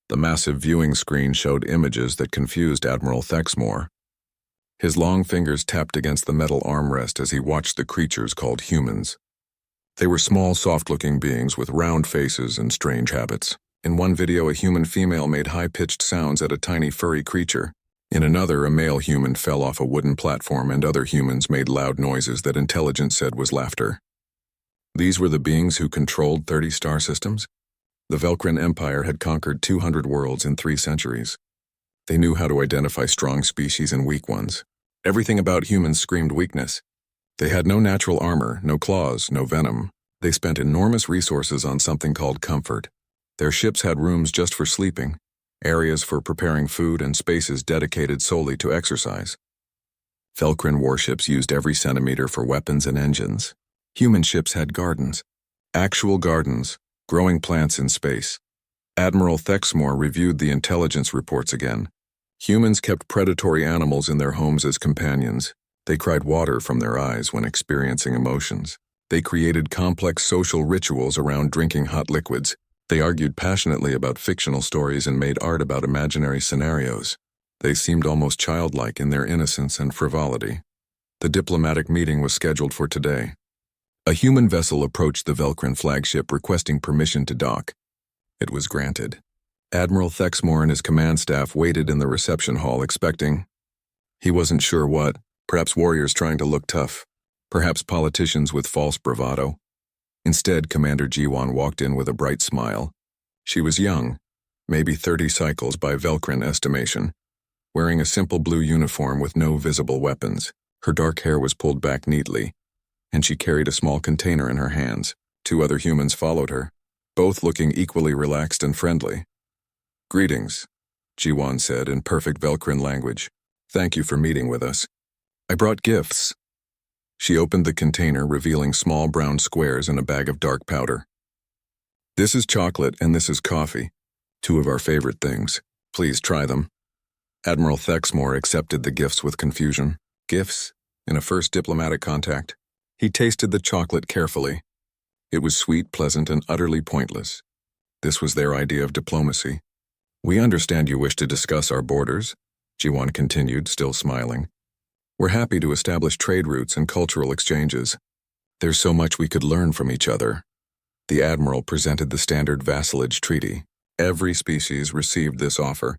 The massive viewing screen showed images that confused Admiral Thexmore. His long fingers tapped against the metal armrest as he watched the creatures called humans. They were small, soft-looking beings with round faces and strange habits. In one video, a human female made high-pitched sounds at a tiny furry creature. In another, a male human fell off a wooden platform and other humans made loud noises that intelligence said was laughter. These were the beings who controlled 30 star systems? The Velcrin Empire had conquered 200 worlds in 3 centuries. They knew how to identify strong species and weak ones. Everything about humans screamed weakness. They had no natural armor, no claws, no venom. They spent enormous resources on something called comfort. Their ships had rooms just for sleeping, areas for preparing food, and spaces dedicated solely to exercise. Velcrin warships used every centimeter for weapons and engines. Human ships had gardens. Actual gardens, growing plants in space. Admiral Thexmore reviewed the intelligence reports again. Humans kept predatory animals in their homes as companions. They cried water from their eyes when experiencing emotions. They created complex social rituals around drinking hot liquids. They argued passionately about fictional stories and made art about imaginary scenarios. They seemed almost childlike in their innocence and frivolity. The diplomatic meeting was scheduled for today. A human vessel approached the Velcrin flagship requesting permission to dock. It was granted. Admiral Thexmore and his command staff waited in the reception hall expecting. He wasn't sure what, perhaps warriors trying to look tough, perhaps politicians with false bravado. Instead, Commander Jiwan walked in with a bright smile. She was young, maybe 30 cycles by Velcrin estimation, wearing a simple blue uniform with no visible weapons. Her dark hair was pulled back neatly, and she carried a small container in her hands. 2 other humans followed her, both looking equally relaxed and friendly. "Greetings," Jiwan said in perfect Velcrin language. "Thank you for meeting with us. I brought gifts." She opened the container, revealing small brown squares and a bag of dark powder. "This is chocolate and this is coffee, 2 of our favorite things. Please try them." Admiral Thexmore accepted the gifts with confusion. Gifts? In a first diplomatic contact? He tasted the chocolate carefully. It was sweet, pleasant, and utterly pointless. This was their idea of diplomacy. "We understand you wish to discuss our borders," Jiwan continued, still smiling. "We're happy to establish trade routes and cultural exchanges. There's so much we could learn from each other." The Admiral presented the standard vassalage treaty. Every species received this offer.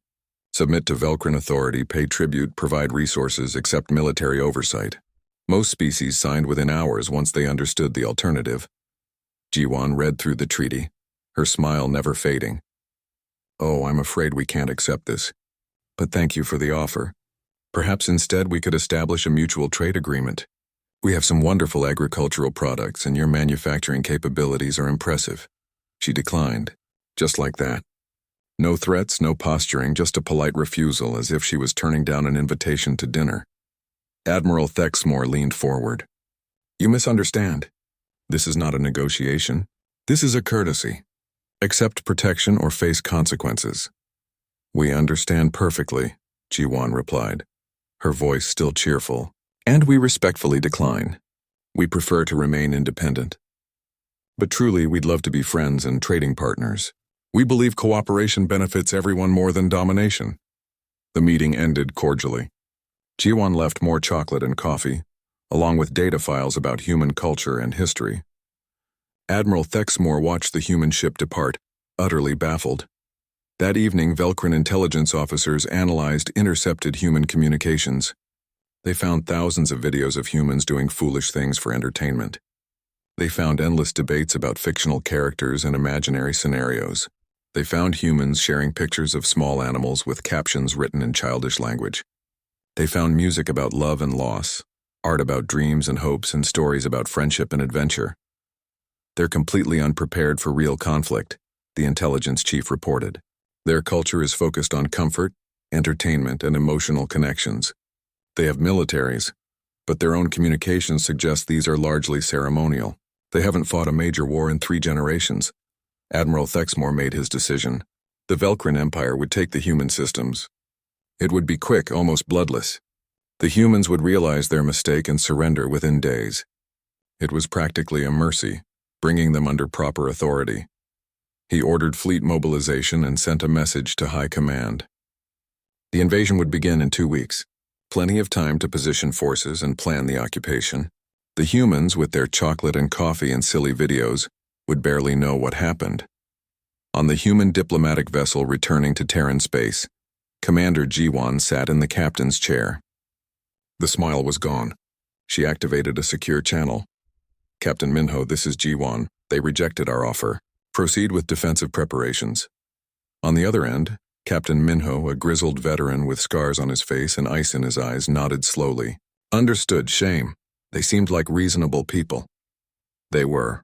Submit to Velcrin authority, pay tribute, provide resources, accept military oversight. Most species signed within hours once they understood the alternative. Jiwan read through the treaty, her smile never fading. "Oh, I'm afraid we can't accept this. But thank you for the offer. Perhaps instead we could establish a mutual trade agreement. We have some wonderful agricultural products and your manufacturing capabilities are impressive." She declined, just like that. No threats, no posturing, just a polite refusal as if she was turning down an invitation to dinner. Admiral Thexmore leaned forward. "You misunderstand. This is not a negotiation. This is a courtesy. Accept protection or face consequences." "We understand perfectly," Jiwan replied, her voice still cheerful. "And we respectfully decline. We prefer to remain independent. But truly, we'd love to be friends and trading partners. We believe cooperation benefits everyone more than domination." The meeting ended cordially. Jiwan left more chocolate and coffee, along with data files about human culture and history. Admiral Thexmore watched the human ship depart, utterly baffled. That evening, Velcrin intelligence officers analyzed intercepted human communications. They found thousands of videos of humans doing foolish things for entertainment. They found endless debates about fictional characters and imaginary scenarios. They found humans sharing pictures of small animals with captions written in childish language. They found music about love and loss, art about dreams and hopes, and stories about friendship and adventure. "They're completely unprepared for real conflict," the intelligence chief reported. "Their culture is focused on comfort, entertainment, and emotional connections. They have militaries, but their own communications suggest these are largely ceremonial. They haven't fought a major war in 3 generations. Admiral Thexmore made his decision. The Velcrin Empire would take the human systems. It would be quick, almost bloodless. The humans would realize their mistake and surrender within days. It was practically a mercy, bringing them under proper authority. He ordered fleet mobilization and sent a message to High Command. The invasion would begin in 2 weeks. Plenty of time to position forces and plan the occupation. The humans, with their chocolate and coffee and silly videos, would barely know what happened. On the human diplomatic vessel returning to Terran space, Commander Jiwan sat in the captain's chair. The smile was gone. She activated a secure channel. "Captain Minho, this is Jiwan. They rejected our offer. Proceed with defensive preparations." On the other end, Captain Minho, a grizzled veteran with scars on his face and ice in his eyes, nodded slowly. "Understood, shame. They seemed like reasonable people." They were.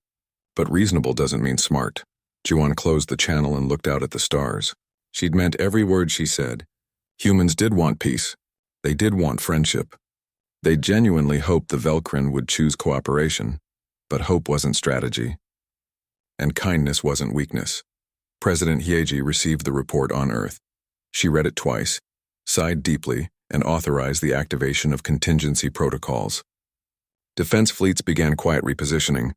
But reasonable doesn't mean smart. Jiwan closed the channel and looked out at the stars. She'd meant every word she said. Humans did want peace. They did want friendship. They genuinely hoped the Velkrin would choose cooperation. But hope wasn't strategy. And kindness wasn't weakness. President Hyeji received the report on Earth. She read it twice, sighed deeply, and authorized the activation of contingency protocols. Defense fleets began quiet repositioning.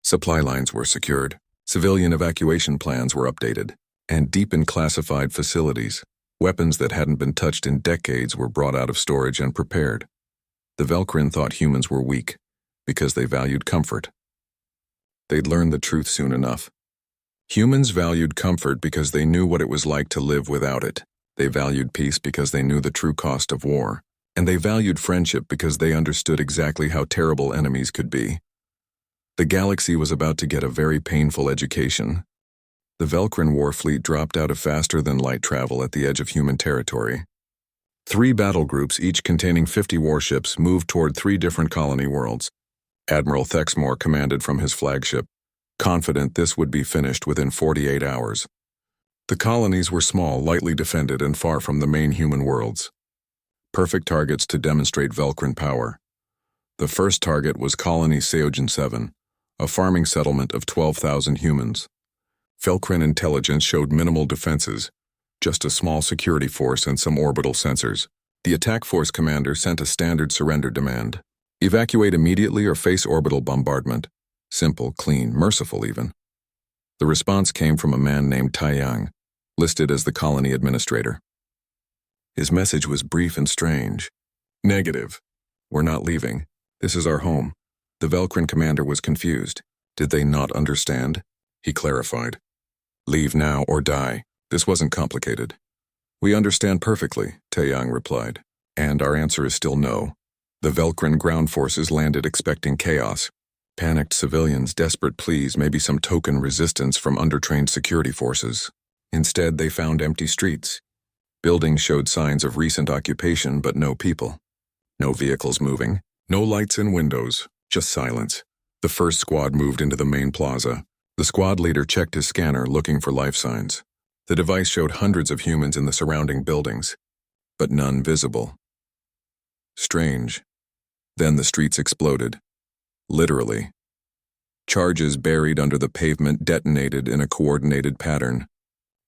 Supply lines were secured. Civilian evacuation plans were updated. And deep in classified facilities, weapons that hadn't been touched in decades were brought out of storage and prepared. The Velkrin thought humans were weak because they valued comfort. They'd learn the truth soon enough. Humans valued comfort because they knew what it was like to live without it. They valued peace because they knew the true cost of war. And they valued friendship because they understood exactly how terrible enemies could be. The galaxy was about to get a very painful education. The Velkrin war fleet dropped out of faster-than-light travel at the edge of human territory. 3 battle groups, each containing 50 warships, moved toward 3 different colony worlds. Admiral Thexmore commanded from his flagship, confident this would be finished within 48 hours. The colonies were small, lightly defended, and far from the main human worlds. Perfect targets to demonstrate Velkrin power. The first target was Colony Seogen 7, a farming settlement of 12,000 humans. Velkrin intelligence showed minimal defenses, just a small security force and some orbital sensors. The attack force commander sent a standard surrender demand. Evacuate immediately or face orbital bombardment. Simple, clean, merciful even. The response came from a man named Taiyang, listed as the colony administrator. His message was brief and strange. "Negative. We're not leaving. This is our home." The Velkrin commander was confused. Did they not understand? He clarified. "Leave now or die." This wasn't complicated. "We understand perfectly," Taeyang replied. "And our answer is still no." The Velkrin ground forces landed expecting chaos. Panicked civilians, desperate pleas, maybe some token resistance from undertrained security forces. Instead, they found empty streets. Buildings showed signs of recent occupation, but no people. No vehicles moving. No lights in windows. Just silence. The first squad moved into the main plaza. The squad leader checked his scanner, looking for life signs. The device showed hundreds of humans in the surrounding buildings, but none visible. Strange. Then the streets exploded. Literally. Charges buried under the pavement detonated in a coordinated pattern,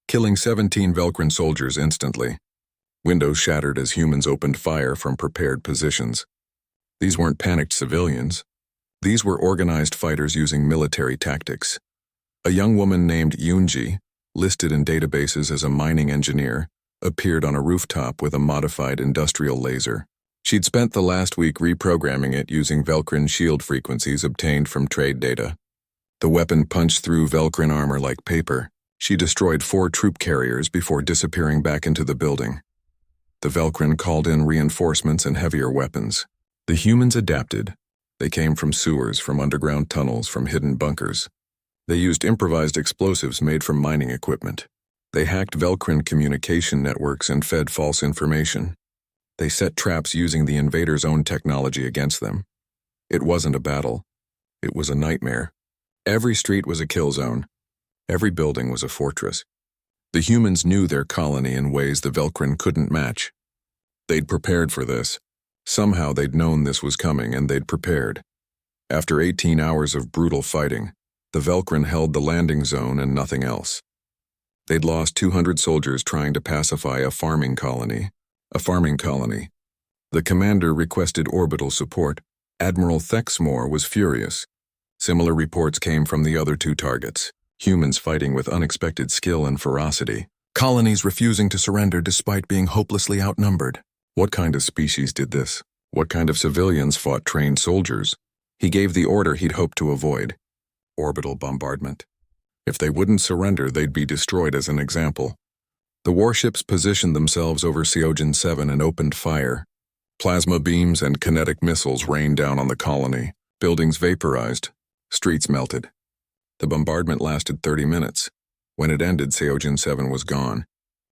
killing 17 Velkrin soldiers instantly. Windows shattered as humans opened fire from prepared positions. These weren't panicked civilians. These were organized fighters using military tactics. A young woman named Yoonji, listed in databases as a mining engineer, appeared on a rooftop with a modified industrial laser. She'd spent the last week reprogramming it using Velkrin shield frequencies obtained from trade data. The weapon punched through Velkrin armor like paper. She destroyed 4 troop carriers before disappearing back into the building. The Velkrin called in reinforcements and heavier weapons. The humans adapted. They came from sewers, from underground tunnels, from hidden bunkers. They used improvised explosives made from mining equipment. They hacked Velkrin communication networks and fed false information. They set traps using the invaders' own technology against them. It wasn't a battle. It was a nightmare. Every street was a kill zone. Every building was a fortress. The humans knew their colony in ways the Velkrin couldn't match. They'd prepared for this. Somehow they'd known this was coming and they'd prepared. After 18 hours of brutal fighting, the Velkrin held the landing zone and nothing else. They'd lost 200 soldiers trying to pacify a farming colony. The commander requested orbital support. Admiral Thexmore was furious. Similar reports came from the other 2 targets. Humans fighting with unexpected skill and ferocity. Colonies refusing to surrender despite being hopelessly outnumbered. What kind of species did this? What kind of civilians fought trained soldiers? He gave the order he'd hoped to avoid. Orbital bombardment. If they wouldn't surrender, they'd be destroyed as an example. The warships positioned themselves over Seogen 7 and opened fire. Plasma beams and kinetic missiles rained down on the colony. Buildings vaporized. Streets melted. The bombardment lasted 30 minutes. When it ended, Seogen 7 was gone.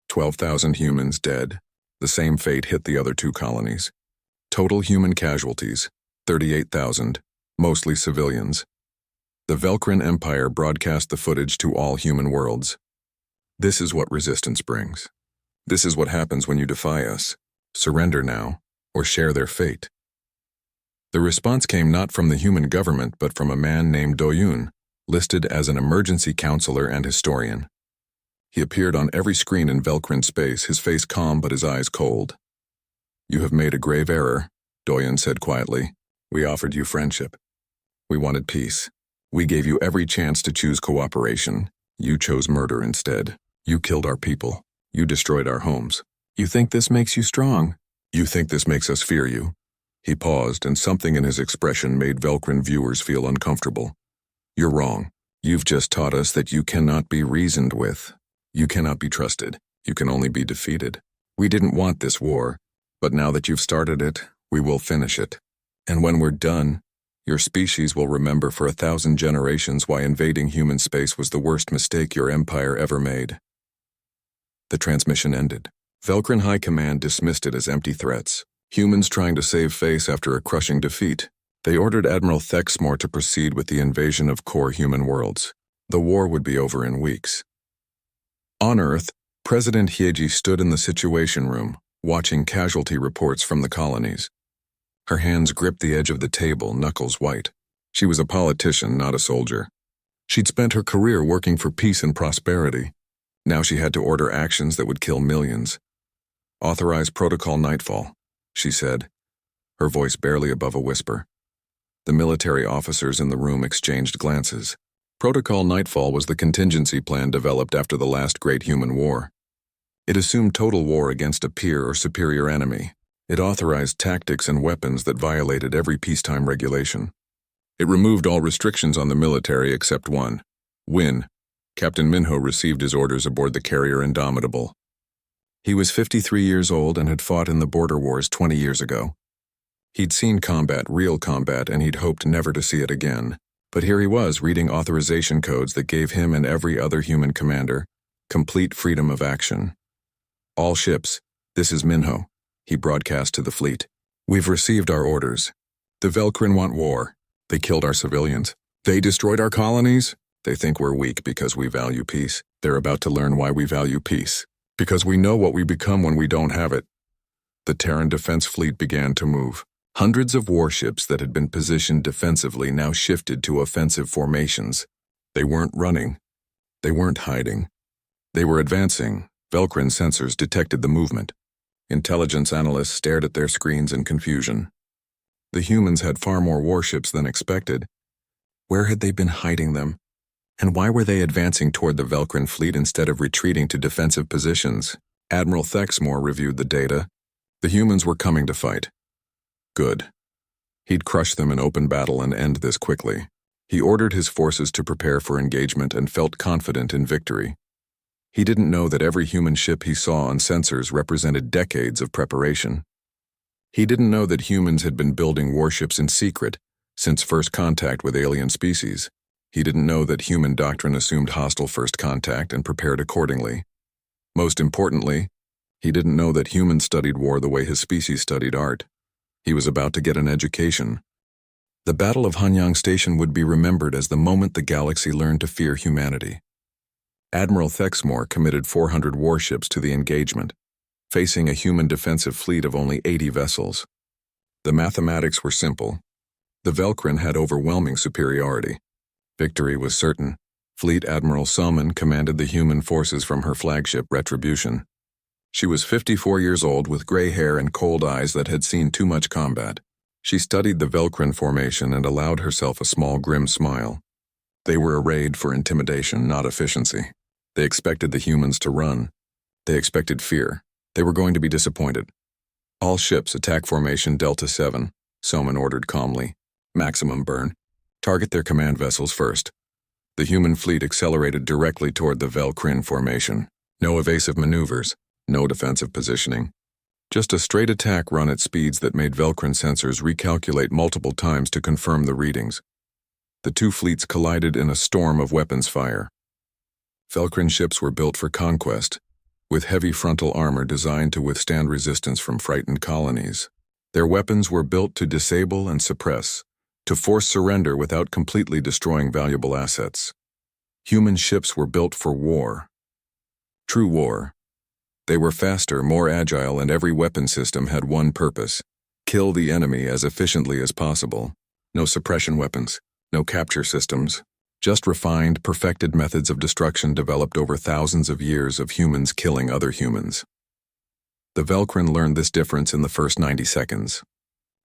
12,000 humans dead. The same fate hit the other two colonies. Total human casualties, 38,000, mostly civilians. The Velcrin Empire broadcast the footage to all human worlds. This is what resistance brings. This is what happens when you defy us. Surrender now, or share their fate. The response came not from the human government, but from a man named Do-yoon, listed as an emergency counselor and historian. He appeared on every screen in Velcrin space, his face calm but his eyes cold. "You have made a grave error," Do-yoon said quietly. "We offered you friendship. We wanted peace. We gave you every chance to choose cooperation. You chose murder instead. You killed our people. You destroyed our homes. You think this makes you strong? You think this makes us fear you?" He paused, and something in his expression made Velcrin viewers feel uncomfortable. "You're wrong. You've just taught us that you cannot be reasoned with. You cannot be trusted. You can only be defeated. We didn't want this war, but now that you've started it, we will finish it. And when we're done, your species will remember for 1,000 generations why invading human space was the worst mistake your empire ever made." The transmission ended. Velcrin High Command dismissed it as empty threats. Humans trying to save face after a crushing defeat. They ordered Admiral Thexmore to proceed with the invasion of core human worlds. The war would be over in weeks. On Earth, President Hyeji stood in the Situation Room, watching casualty reports from the colonies. Her hands gripped the edge of the table, knuckles white. She was a politician, not a soldier. She'd spent her career working for peace and prosperity. Now she had to order actions that would kill millions. "Authorize Protocol Nightfall," she said, her voice barely above a whisper. The military officers in the room exchanged glances. Protocol Nightfall was the contingency plan developed after the last great human war. It assumed total war against a peer or superior enemy. It authorized tactics and weapons that violated every peacetime regulation. It removed all restrictions on the military except one: win. Captain Minho received his orders aboard the carrier Indomitable. He was 53 years old and had fought in the border wars 20 years ago. He'd seen combat, real combat, and he'd hoped never to see it again. But here he was, reading authorization codes that gave him and every other human commander complete freedom of action. "All ships, this is Minho," he broadcast to the fleet. "We've received our orders. The Velcrin want war. They killed our civilians. They destroyed our colonies. They think we're weak because we value peace. They're about to learn why we value peace. Because we know what we become when we don't have it." The Terran Defense Fleet began to move. Hundreds of warships that had been positioned defensively now shifted to offensive formations. They weren't running. They weren't hiding. They were advancing. Velcrin sensors detected the movement. Intelligence analysts stared at their screens in confusion. The humans had far more warships than expected. Where had they been hiding them? And why were they advancing toward the Velcrin fleet instead of retreating to defensive positions? Admiral Thexmore reviewed the data. The humans were coming to fight. Good. He'd crush them in open battle and end this quickly. He ordered his forces to prepare for engagement and felt confident in victory. He didn't know that every human ship he saw on sensors represented decades of preparation. He didn't know that humans had been building warships in secret since first contact with alien species. He didn't know that human doctrine assumed hostile first contact and prepared accordingly. Most importantly, he didn't know that humans studied war the way his species studied art. He was about to get an education. The Battle of Hanyang Station would be remembered as the moment the galaxy learned to fear humanity. Admiral Thexmore committed 400 warships to the engagement, facing a human defensive fleet of only 80 vessels. The mathematics were simple. The Velcrin had overwhelming superiority. Victory was certain. Fleet Admiral Salmon commanded the human forces from her flagship Retribution. She was 54 years old with gray hair and cold eyes that had seen too much combat. She studied the Velcrin formation and allowed herself a small grim smile. They were arrayed for intimidation, not efficiency. They expected the humans to run. They expected fear. They were going to be disappointed. All ships attack formation Delta 7, Soman ordered calmly. Maximum burn. Target their command vessels first. The human fleet accelerated directly toward the Velcrin formation. No evasive maneuvers, no defensive positioning. Just a straight attack run at speeds that made Velcrin sensors recalculate multiple times to confirm the readings. The two fleets collided in a storm of weapons fire. Velcrin ships were built for conquest, with heavy frontal armor designed to withstand resistance from frightened colonies. Their weapons were built to disable and suppress, to force surrender without completely destroying valuable assets. Human ships were built for war. True war. They were faster, more agile, and every weapon system had one purpose: kill the enemy as efficiently as possible. No suppression weapons, no capture systems, just refined, perfected methods of destruction developed over thousands of years of humans killing other humans. The Velcrin learned this difference in the first 90 seconds.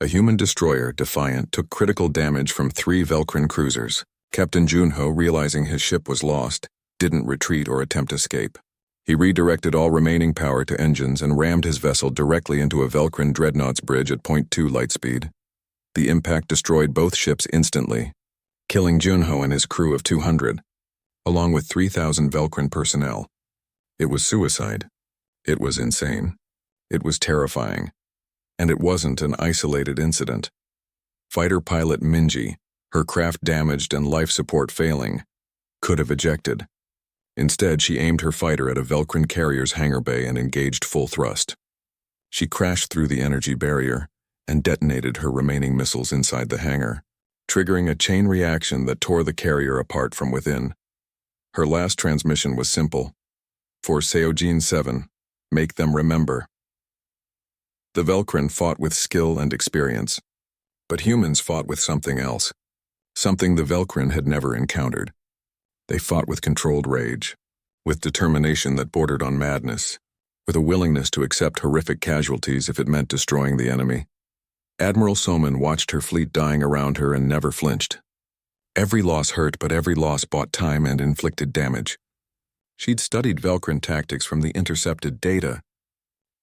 A human destroyer, Defiant, took critical damage from 3 Velcrin cruisers. Captain Junho, realizing his ship was lost, didn't retreat or attempt escape. He redirected all remaining power to engines and rammed his vessel directly into a Velcrin dreadnought's bridge at .2 light speed. The impact destroyed both ships instantly, killing Junho and his crew of 200, along with 3,000 Velcrin personnel. It was suicide. It was insane. It was terrifying. And it wasn't an isolated incident. Fighter pilot Minji, her craft damaged and life support failing, could have ejected. Instead, she aimed her fighter at a Velcrin carrier's hangar bay and engaged full thrust. She crashed through the energy barrier and detonated her remaining missiles inside the hangar, triggering a chain reaction that tore the carrier apart from within. Her last transmission was simple: for Seojin 7, make them remember. The Velcrin fought with skill and experience, but humans fought with something else, something the Velcrin had never encountered. They fought with controlled rage, with determination that bordered on madness, with a willingness to accept horrific casualties if it meant destroying the enemy. Admiral Soman watched her fleet dying around her and never flinched. Every loss hurt, but every loss bought time and inflicted damage. She'd studied Velcrin tactics from the intercepted data.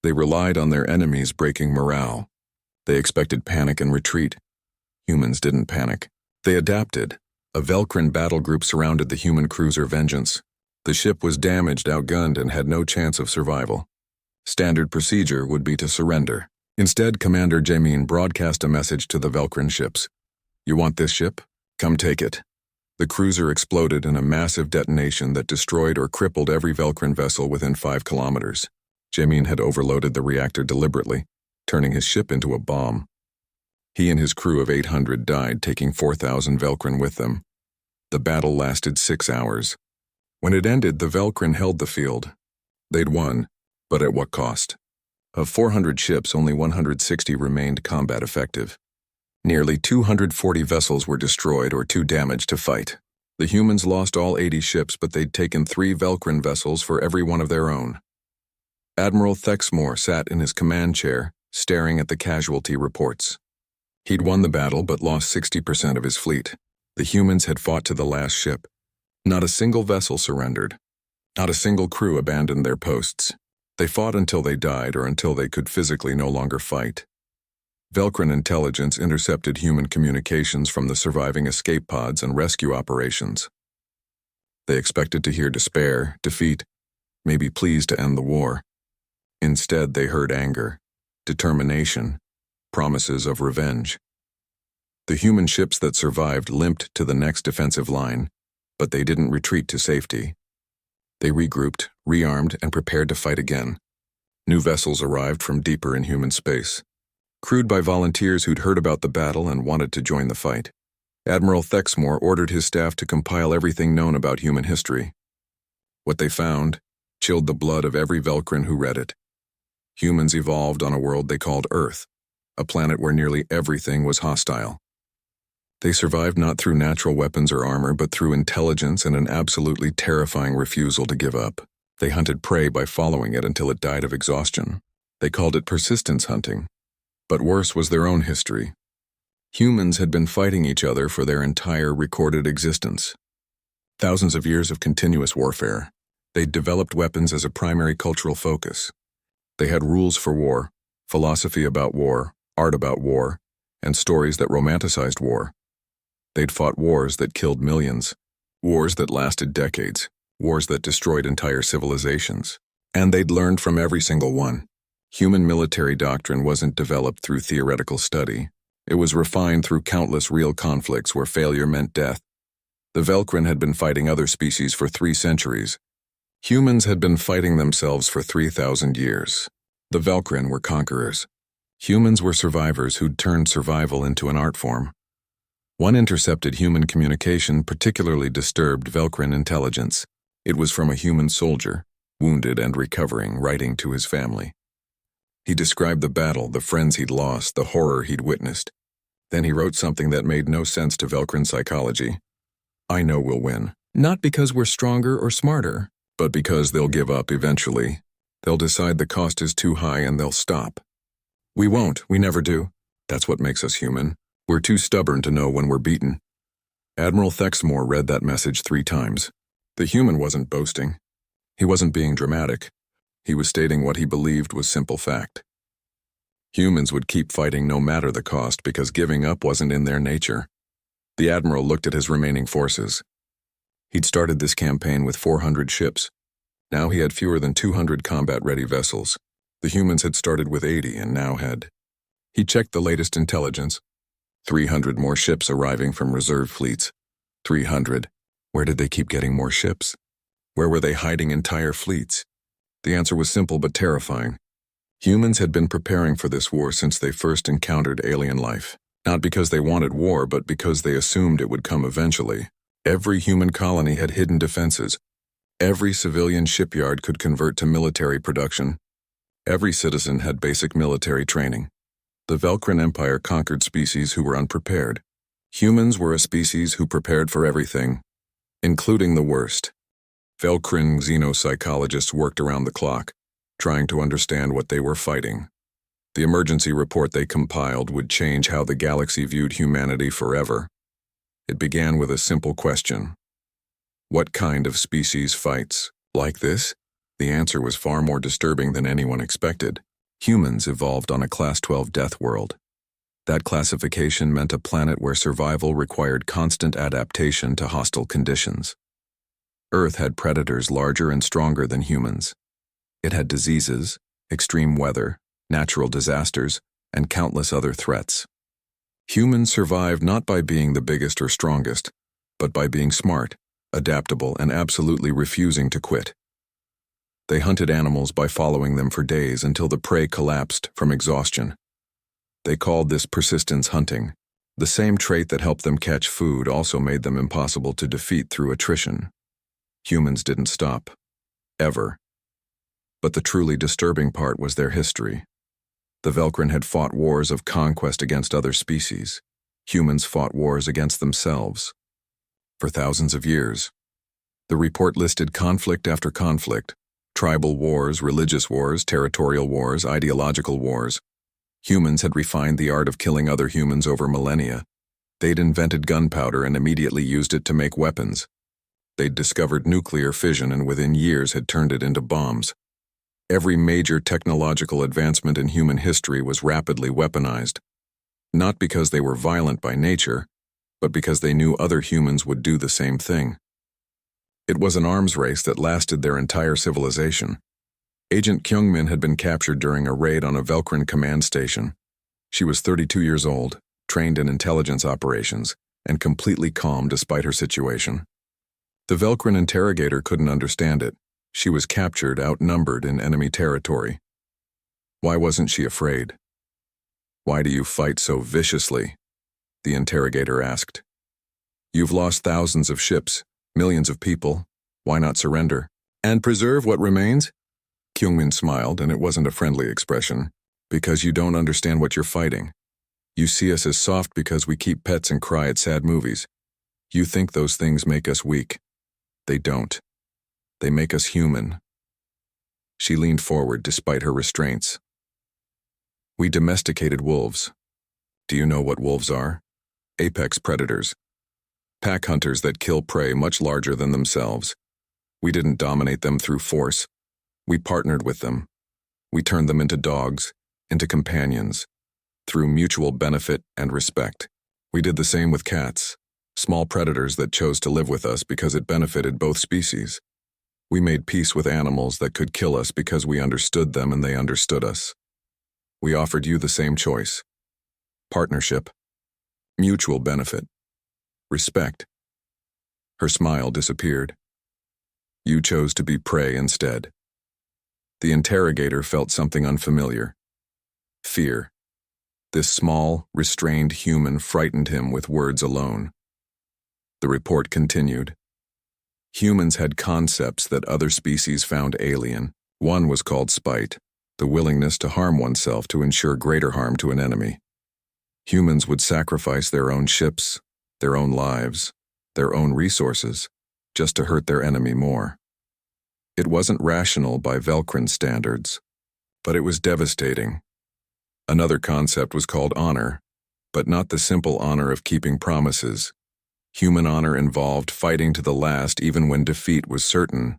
They relied on their enemies breaking morale. They expected panic and retreat. Humans didn't panic. They adapted. A Velcrin battle group surrounded the human cruiser Vengeance. The ship was damaged, outgunned, and had no chance of survival. Standard procedure would be to surrender. Instead, Commander Jamin broadcast a message to the Velcrin ships. "You want this ship? Come take it." The cruiser exploded in a massive detonation that destroyed or crippled every Velcrin vessel within 5 kilometers. Jamin had overloaded the reactor deliberately, turning his ship into a bomb. He and his crew of 800 died, taking 4,000 Velcrin with them. The battle lasted 6 hours. When it ended, the Velcrin held the field. They'd won, but at what cost? Of 400 ships, only 160 remained combat effective. Nearly 240 vessels were destroyed or too damaged to fight. The humans lost all 80 ships, but they'd taken 3 Velcrin vessels for every one of their own. Admiral Thexmore sat in his command chair, staring at the casualty reports. He'd won the battle, but lost 60% of his fleet. The humans had fought to the last ship. Not a single vessel surrendered. Not a single crew abandoned their posts. They fought until they died or until they could physically no longer fight. Velcrin intelligence intercepted human communications from the surviving escape pods and rescue operations. They expected to hear despair, defeat, maybe pleas to end the war. Instead, they heard anger, determination, promises of revenge. The human ships that survived limped to the next defensive line, but they didn't retreat to safety. They regrouped, rearmed, and prepared to fight again. New vessels arrived from deeper in human space, crewed by volunteers who'd heard about the battle and wanted to join the fight. Admiral Thexmore ordered his staff to compile everything known about human history. What they found chilled the blood of every Velcrin who read it. Humans evolved on a world they called Earth, a planet where nearly everything was hostile. They survived not through natural weapons or armor, but through intelligence and an absolutely terrifying refusal to give up. They hunted prey by following it until it died of exhaustion. They called it persistence hunting. But worse was their own history. Humans had been fighting each other for their entire recorded existence. Thousands of years of continuous warfare. They'd developed weapons as a primary cultural focus. They had rules for war, philosophy about war, art about war, and stories that romanticized war. They'd fought wars that killed millions, wars that lasted decades, wars that destroyed entire civilizations. And they'd learned from every single one. Human military doctrine wasn't developed through theoretical study. It was refined through countless real conflicts where failure meant death. The Velkrin had been fighting other species for 3 centuries. Humans had been fighting themselves for 3,000 years. The Velkrin were conquerors. Humans were survivors who'd turned survival into an art form. One intercepted human communication particularly disturbed Velkrin intelligence. It was from a human soldier, wounded and recovering, writing to his family. He described the battle, the friends he'd lost, the horror he'd witnessed. Then he wrote something that made no sense to Velkrin psychology. "I know we'll win. Not because we're stronger or smarter, but because they'll give up eventually. They'll decide the cost is too high and they'll stop. We won't, we never do. That's what makes us human. We're too stubborn to know when we're beaten." Admiral Thexmore read that message 3 times. The human wasn't boasting. He wasn't being dramatic. He was stating what he believed was simple fact. Humans would keep fighting no matter the cost because giving up wasn't in their nature. The Admiral looked at his remaining forces. He'd started this campaign with 400 ships. Now he had fewer than 200 combat-ready vessels. The humans had started with 80 and now had. He checked the latest intelligence. 300 more ships arriving from reserve fleets. 300. Where did they keep getting more ships? Where were they hiding entire fleets? The answer was simple but terrifying. Humans had been preparing for this war since they first encountered alien life. Not because they wanted war, but because they assumed it would come eventually. Every human colony had hidden defenses. Every civilian shipyard could convert to military production. Every citizen had basic military training. The Velkrin Empire conquered species who were unprepared. Humans were a species who prepared for everything, including the worst. Velkrin xenopsychologists worked around the clock, trying to understand what they were fighting. The emergency report they compiled would change how the galaxy viewed humanity forever. It began with a simple question. What kind of species fights like this? The answer was far more disturbing than anyone expected. Humans evolved on a Class 12 death world. That classification meant a planet where survival required constant adaptation to hostile conditions. Earth had predators larger and stronger than humans. It had diseases, extreme weather, natural disasters, and countless other threats. Humans survived not by being the biggest or strongest, but by being smart, adaptable, and absolutely refusing to quit. They hunted animals by following them for days until the prey collapsed from exhaustion. They called this persistence hunting. The same trait that helped them catch food also made them impossible to defeat through attrition. Humans didn't stop. Ever. But the truly disturbing part was their history. The Velkrin had fought wars of conquest against other species. Humans fought wars against themselves. For thousands of years. The report listed conflict after conflict. Tribal wars, religious wars, territorial wars, ideological wars. Humans had refined the art of killing other humans over millennia. They'd invented gunpowder and immediately used it to make weapons. They'd discovered nuclear fission and within years had turned it into bombs. Every major technological advancement in human history was rapidly weaponized. Not because they were violent by nature, but because they knew other humans would do the same thing. It was an arms race that lasted their entire civilization. Agent Kyungmin had been captured during a raid on a Velkrin command station. She was 32 years old, trained in intelligence operations, and completely calm despite her situation. The Velkrin interrogator couldn't understand it. She was captured, outnumbered in enemy territory. Why wasn't she afraid? "Why do you fight so viciously?" the interrogator asked. "You've lost thousands of ships, millions of people. Why not surrender? And preserve what remains?" Kyungmin smiled, and it wasn't a friendly expression. "Because you don't understand what you're fighting. You see us as soft because we keep pets and cry at sad movies. You think those things make us weak. They don't. They make us human." She leaned forward despite her restraints. "We domesticated wolves. Do you know what wolves are? Apex predators. Pack hunters that kill prey much larger than themselves. We didn't dominate them through force. We partnered with them. We turned them into dogs, into companions, through mutual benefit and respect. We did the same with cats, small predators that chose to live with us because it benefited both species. We made peace with animals that could kill us because we understood them and they understood us. We offered you the same choice. Partnership, mutual benefit, respect. Her smile disappeared. You chose to be prey instead. The interrogator felt something unfamiliar. Fear. This small, restrained human frightened him with words alone. The report continued. Humans had concepts that other species found alien. One was called spite, the willingness to harm oneself to ensure greater harm to an enemy. Humans would sacrifice their own ships, their own lives, their own resources, just to hurt their enemy more. It wasn't rational by Velcrin standards, but it was devastating. Another concept was called honor, but not the simple honor of keeping promises. Human honor involved fighting to the last even when defeat was certain.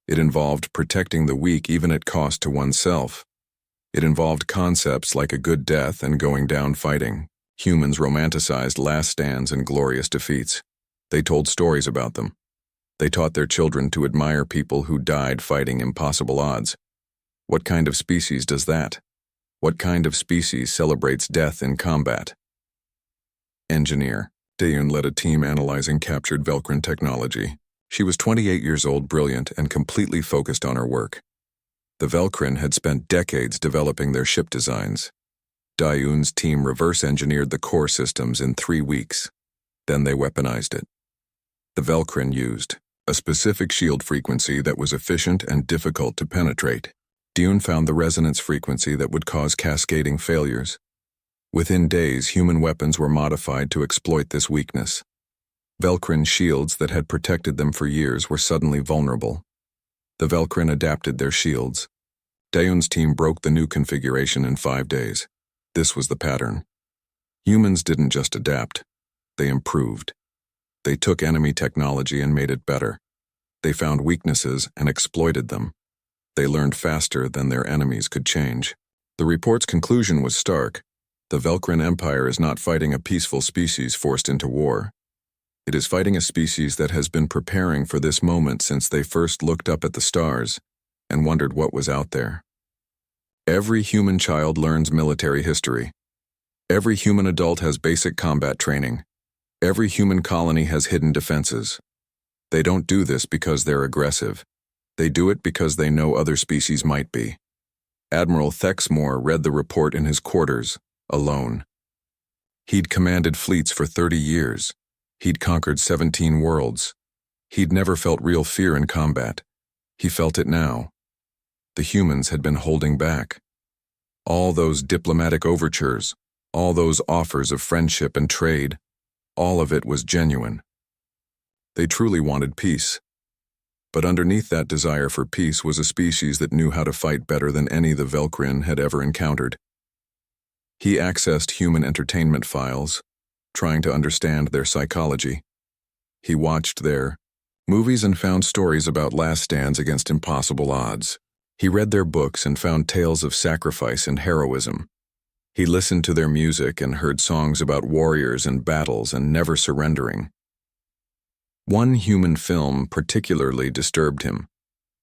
It involved protecting the weak even at cost to oneself. It involved concepts like a good death and going down fighting. Humans romanticized last stands and glorious defeats. They told stories about them. They taught their children to admire people who died fighting impossible odds. What kind of species does that? What kind of species celebrates death in combat? Engineer. Dayun led a team analyzing captured Velcrin technology. She was 28 years old, brilliant, and completely focused on her work. The Velcrin had spent decades developing their ship designs. Dayun's team reverse-engineered the core systems in 3 weeks. Then they weaponized it. The Velcrin used a specific shield frequency that was efficient and difficult to penetrate. Dayun found the resonance frequency that would cause cascading failures. Within days, human weapons were modified to exploit this weakness. Velcrin shields that had protected them for years were suddenly vulnerable. The Velcrin adapted their shields. Dayun's team broke the new configuration in 5 days. This was the pattern. Humans didn't just adapt. They improved. They took enemy technology and made it better. They found weaknesses and exploited them. They learned faster than their enemies could change. The report's conclusion was stark. The Velcrin Empire is not fighting a peaceful species forced into war. It is fighting a species that has been preparing for this moment since they first looked up at the stars and wondered what was out there. Every human child learns military history. Every human adult has basic combat training. Every human colony has hidden defenses. They don't do this because they're aggressive. They do it because they know other species might be. Admiral Thexmore read the report in his quarters, alone. He'd commanded fleets for 30 years. He'd conquered 17 worlds. He'd never felt real fear in combat. He felt it now. The humans had been holding back. All those diplomatic overtures, all those offers of friendship and trade, all of it was genuine. They truly wanted peace. But underneath that desire for peace was a species that knew how to fight better than any the Velcrin had ever encountered. He accessed human entertainment files, trying to understand their psychology. He watched their movies and found stories about last stands against impossible odds. He read their books and found tales of sacrifice and heroism. He listened to their music and heard songs about warriors and battles and never surrendering. One human film particularly disturbed him.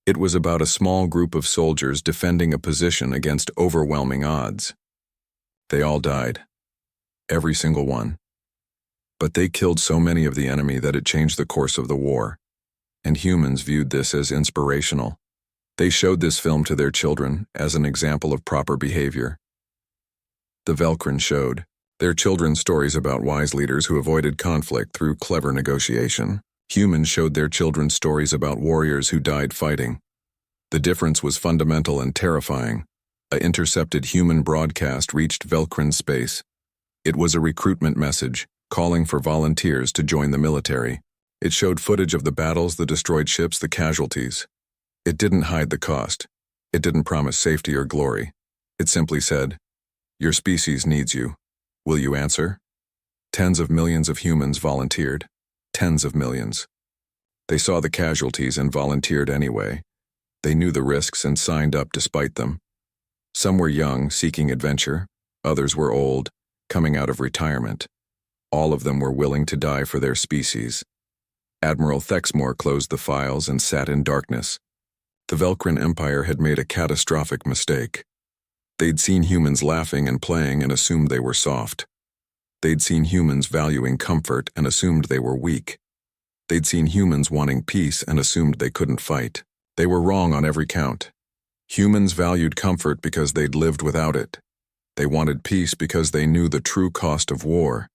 It was about a small group of soldiers defending a position against overwhelming odds. They all died. Every single one. But they killed so many of the enemy that it changed the course of the war. And humans viewed this as inspirational. They showed this film to their children as an example of proper behavior. The Velcrin showed their children stories about wise leaders who avoided conflict through clever negotiation. Humans showed their children stories about warriors who died fighting. The difference was fundamental and terrifying. An intercepted human broadcast reached Velcrin space. It was a recruitment message, calling for volunteers to join the military. It showed footage of the battles, the destroyed ships, the casualties. It didn't hide the cost. It didn't promise safety or glory. It simply said, "Your species needs you. Will you answer?" Tens of millions of humans volunteered. tens of millions. They saw the casualties and volunteered anyway. They knew the risks and signed up despite them. Some were young, seeking adventure. Others were old, coming out of retirement. All of them were willing to die for their species. Admiral Thexmore closed the files and sat in darkness. The Velcrin Empire had made a catastrophic mistake. They'd seen humans laughing and playing and assumed they were soft. They'd seen humans valuing comfort and assumed they were weak. They'd seen humans wanting peace and assumed they couldn't fight. They were wrong on every count. Humans valued comfort because they'd lived without it. They wanted peace because they knew the true cost of war.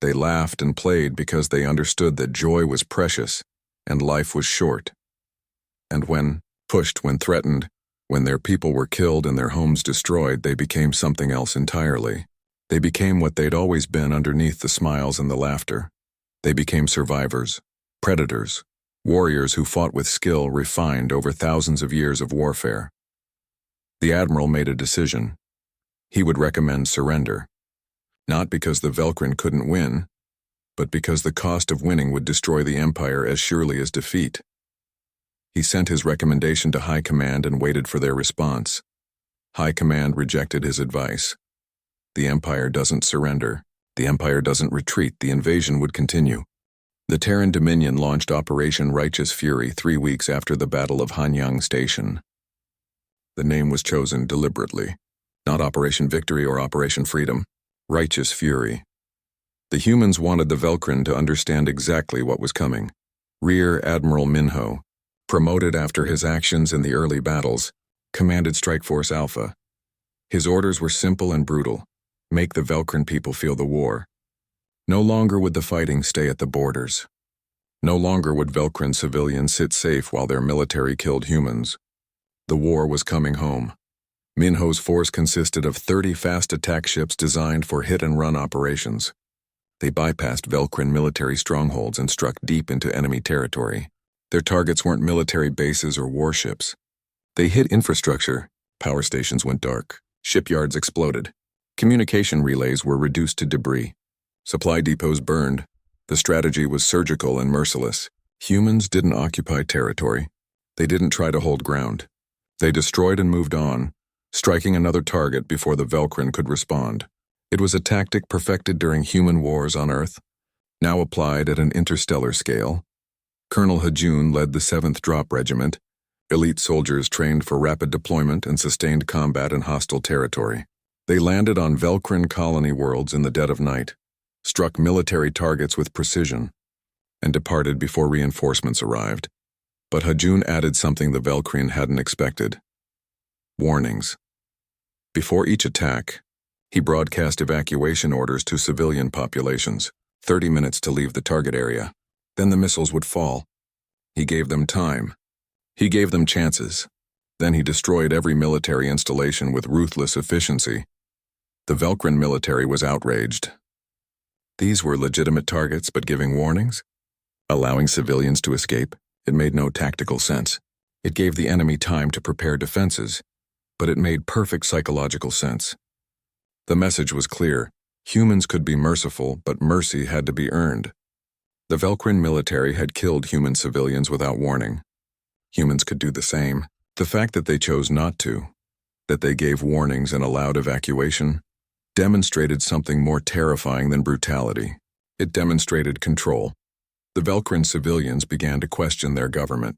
They laughed and played because they understood that joy was precious and life was short. And when pushed, when threatened, when their people were killed and their homes destroyed, they became something else entirely. They became what they'd always been underneath the smiles and the laughter. They became survivors, predators, warriors who fought with skill refined over thousands of years of warfare. The Admiral made a decision. He would recommend surrender. Not because the Velcrin couldn't win, but because the cost of winning would destroy the Empire as surely as defeat. He sent his recommendation to High Command and waited for their response. High Command rejected his advice. The Empire doesn't surrender. The Empire doesn't retreat. The invasion would continue. The Terran Dominion launched Operation Righteous Fury 3 weeks after the Battle of Hanyang Station. The name was chosen deliberately. Not Operation Victory or Operation Freedom. Righteous Fury. The humans wanted the Velcrin to understand exactly what was coming. Rear Admiral Minho, promoted after his actions in the early battles, commanded Strike Force Alpha. His orders were simple and brutal. Make the Velcrin people feel the war. No longer would the fighting stay at the borders. No longer would Velcrin civilians sit safe while their military killed humans. The war was coming home. Minho's force consisted of 30 fast attack ships designed for hit-and-run operations. They bypassed Velcrin military strongholds and struck deep into enemy territory. Their targets weren't military bases or warships. They hit infrastructure. Power stations went dark. Shipyards exploded. Communication relays were reduced to debris. Supply depots burned. The strategy was surgical and merciless. Humans didn't occupy territory. They didn't try to hold ground. They destroyed and moved on, striking another target before the Velcrin could respond. It was a tactic perfected during human wars on Earth, now applied at an interstellar scale. Colonel Hajun led the 7th Drop Regiment, elite soldiers trained for rapid deployment and sustained combat in hostile territory. They landed on Velcrin colony worlds in the dead of night, struck military targets with precision, and departed before reinforcements arrived. But Hajun added something the Velcrin hadn't expected. Warnings. Before each attack, he broadcast evacuation orders to civilian populations, 30 minutes to leave the target area. Then the missiles would fall. He gave them time. He gave them chances. Then he destroyed every military installation with ruthless efficiency. The Velcrin military was outraged. These were legitimate targets, but giving warnings? Allowing civilians to escape? It made no tactical sense. It gave the enemy time to prepare defenses, but it made perfect psychological sense. The message was clear. Humans could be merciful, but mercy had to be earned. The Velcrin military had killed human civilians without warning. Humans could do the same. The fact that they chose not to, that they gave warnings and allowed evacuation, demonstrated something more terrifying than brutality. It demonstrated control. The Velcrin civilians began to question their government.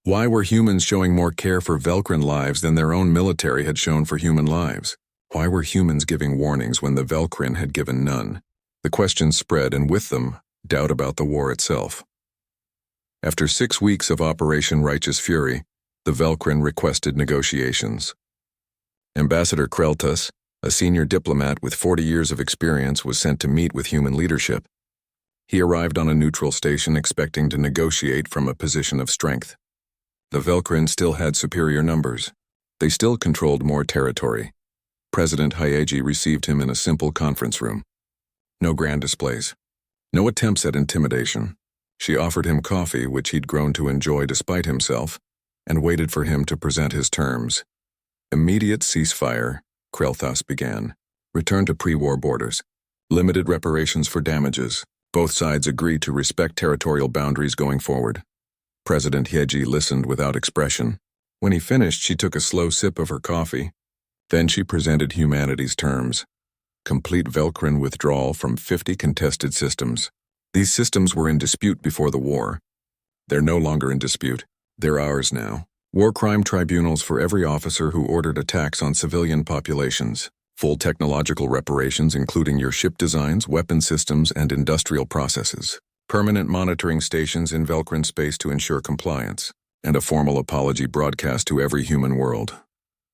Why were humans showing more care for Velcrin lives than their own military had shown for human lives? Why were humans giving warnings when the Velcrin had given none? The questions spread, and with them, doubt about the war itself. After 6 weeks of Operation Righteous Fury, the Velcrin requested negotiations. Ambassador Kreltas, a senior diplomat with 40 years of experience, was sent to meet with human leadership. He arrived on a neutral station expecting to negotiate from a position of strength. The Velcrin still had superior numbers. They still controlled more territory. President Hayeji received him in a simple conference room. No grand displays. No attempts at intimidation. She offered him coffee, which he'd grown to enjoy despite himself, and waited for him to present his terms. Immediate ceasefire, Krelthas began. Return to pre-war borders. Limited reparations for damages. Both sides agreed to respect territorial boundaries going forward. President Hyeji listened without expression. When he finished, she took a slow sip of her coffee. Then she presented humanity's terms. Complete Velcrin withdrawal from 50 contested systems. These systems were in dispute before the war. They're no longer in dispute. They're ours now. War crime tribunals for every officer who ordered attacks on civilian populations. Full technological reparations including your ship designs, weapon systems, and industrial processes. Permanent monitoring stations in Velcrin space to ensure compliance. And a formal apology broadcast to every human world.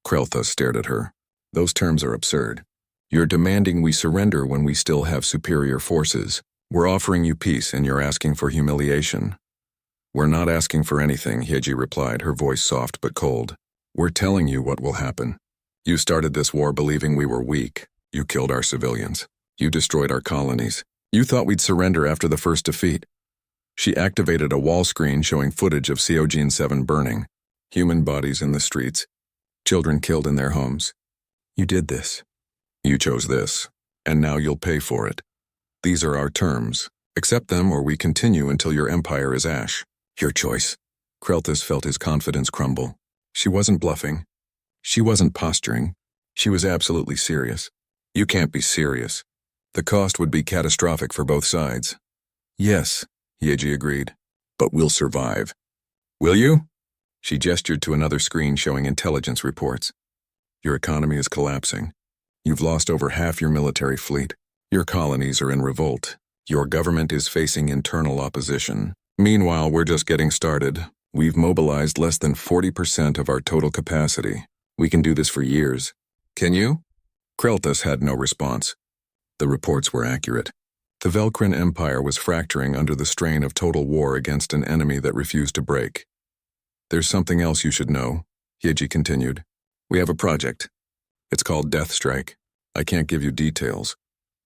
Kreltha stared at her. Those terms are absurd. You're demanding we surrender when we still have superior forces. We're offering you peace and you're asking for humiliation. We're not asking for anything, Hyeji replied, her voice soft but cold. We're telling you what will happen. You started this war believing we were weak. You killed our civilians. You destroyed our colonies. You thought we'd surrender after the first defeat. She activated a wall screen showing footage of Seogene 7 burning. Human bodies in the streets. Children killed in their homes. You did this. You chose this. And now you'll pay for it. These are our terms. Accept them or we continue until your empire is ash. Your choice. Krelthis felt his confidence crumble. She wasn't bluffing. She wasn't posturing. She was absolutely serious. You can't be serious. The cost would be catastrophic for both sides. Yes, Hyeji agreed. But we'll survive. Will you? She gestured to another screen showing intelligence reports. Your economy is collapsing. You've lost over half your military fleet. Your colonies are in revolt. Your government is facing internal opposition. Meanwhile, we're just getting started. We've mobilized less than 40% of our total capacity. We can do this for years. Can you? Krelthis had no response. The reports were accurate. The Velcrin Empire was fracturing under the strain of total war against an enemy that refused to break. There's something else you should know, Hyeji continued. We have a project. It's called Death Strike. I can't give you details,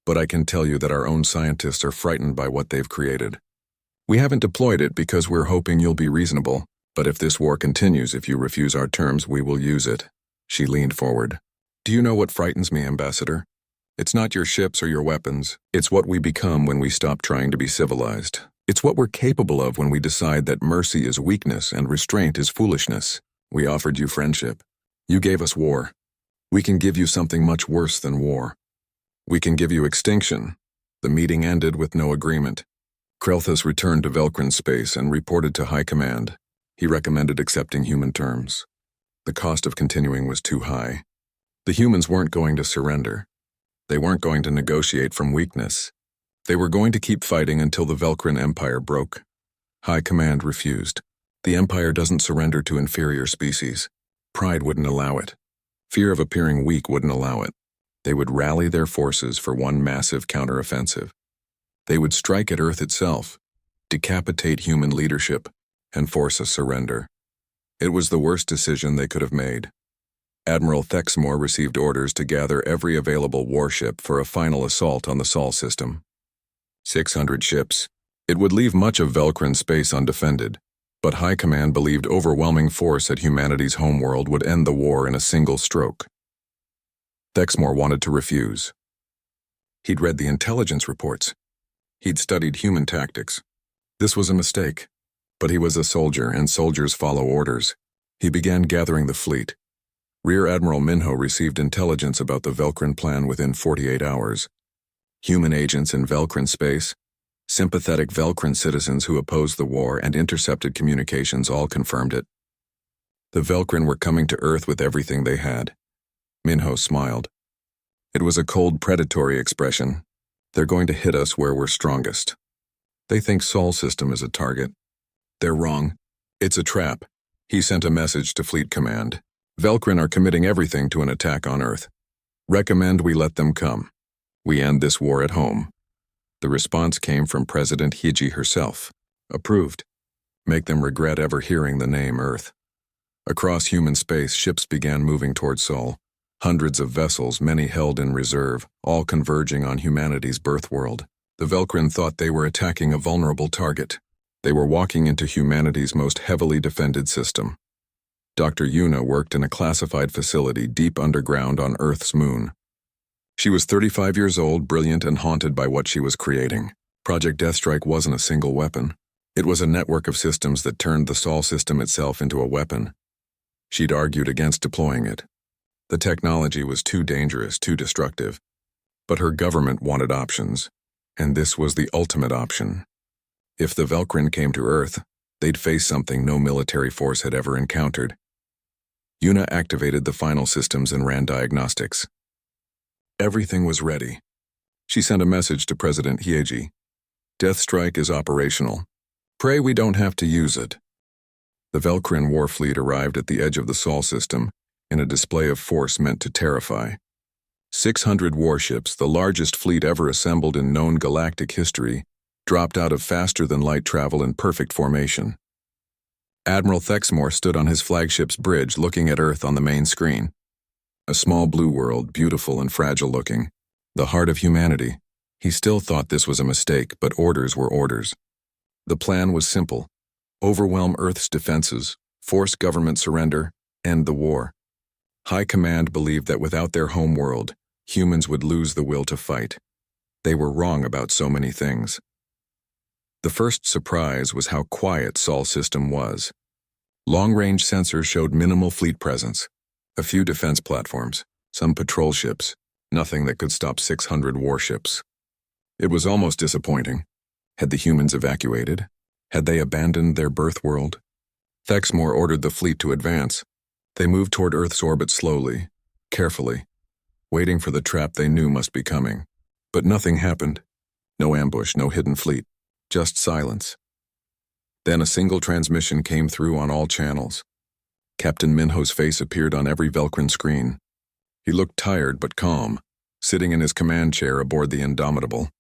but I can tell you that our own scientists are frightened by what they've created. We haven't deployed it because we're hoping you'll be reasonable, but if this war continues, if you refuse our terms, we will use it. She leaned forward. Do you know what frightens me, Ambassador? It's not your ships or your weapons. It's what we become when we stop trying to be civilized. It's what we're capable of when we decide that mercy is weakness and restraint is foolishness. We offered you friendship. You gave us war. We can give you something much worse than war. We can give you extinction. The meeting ended with no agreement. Krelthis returned to Velcrin space and reported to High Command. He recommended accepting human terms. The cost of continuing was too high. The humans weren't going to surrender. They weren't going to negotiate from weakness. They were going to keep fighting until the Velcrin Empire broke. High Command refused. The Empire doesn't surrender to inferior species. Pride wouldn't allow it. Fear of appearing weak wouldn't allow it. They would rally their forces for one massive counteroffensive. They would strike at Earth itself, decapitate human leadership, and force a surrender. It was the worst decision they could have made. Admiral Thexmore received orders to gather every available warship for a final assault on the Sol system. 600 ships. It would leave much of Velcrin space undefended, but High Command believed overwhelming force at humanity's homeworld would end the war in a single stroke. Thexmore wanted to refuse. He'd read the intelligence reports. He'd studied human tactics. This was a mistake, but he was a soldier and soldiers follow orders. He began gathering the fleet. Rear Admiral Minho received intelligence about the Velcrin plan within 48 hours. Human agents in Velcrin space, sympathetic Velcrin citizens who opposed the war and intercepted communications all confirmed it. The Velcrin were coming to Earth with everything they had. Minho smiled. It was a cold, predatory expression. They're going to hit us where we're strongest. They think Sol system is a target. They're wrong. It's a trap. He sent a message to Fleet Command. Velcrin are committing everything to an attack on Earth. Recommend we let them come. We end this war at home. The response came from President Hyeji herself. Approved. Make them regret ever hearing the name Earth. Across human space, ships began moving toward Sol. Hundreds of vessels, many held in reserve, all converging on humanity's birth world. The Velcrin thought they were attacking a vulnerable target. They were walking into humanity's most heavily defended system. Dr. Yuna worked in a classified facility deep underground on Earth's moon. She was 35 years old, brilliant and haunted by what she was creating. Project Deathstrike wasn't a single weapon. It was a network of systems that turned the Sol system itself into a weapon. She'd argued against deploying it. The technology was too dangerous, too destructive. But her government wanted options, and this was the ultimate option. If the Velcrin came to Earth, they'd face something no military force had ever encountered. Yuna activated the final systems and ran diagnostics. Everything was ready. She sent a message to President Hyeji. Deathstrike is operational. Pray we don't have to use it. The Velcrin war fleet arrived at the edge of the Sol system in a display of force meant to terrify. 600 warships, the largest fleet ever assembled in known galactic history, dropped out of faster-than-light travel in perfect formation. Admiral Thexmore stood on his flagship's bridge looking at Earth on the main screen. A small blue world, beautiful and fragile-looking. The heart of humanity. He still thought this was a mistake, but orders were orders. The plan was simple. Overwhelm Earth's defenses, force government surrender, end the war. High Command believed that without their home world, humans would lose the will to fight. They were wrong about so many things. The first surprise was how quiet Sol system was. Long-range sensors showed minimal fleet presence. A few defense platforms, some patrol ships, nothing that could stop 600 warships. It was almost disappointing. Had the humans evacuated? Had they abandoned their birth world? Thexmore ordered the fleet to advance. They moved toward Earth's orbit slowly, carefully, waiting for the trap they knew must be coming. But nothing happened. No ambush, no hidden fleet, just silence. Then a single transmission came through on all channels. Captain Minho's face appeared on every Velcrin screen. He looked tired but calm, sitting in his command chair aboard the Indomitable.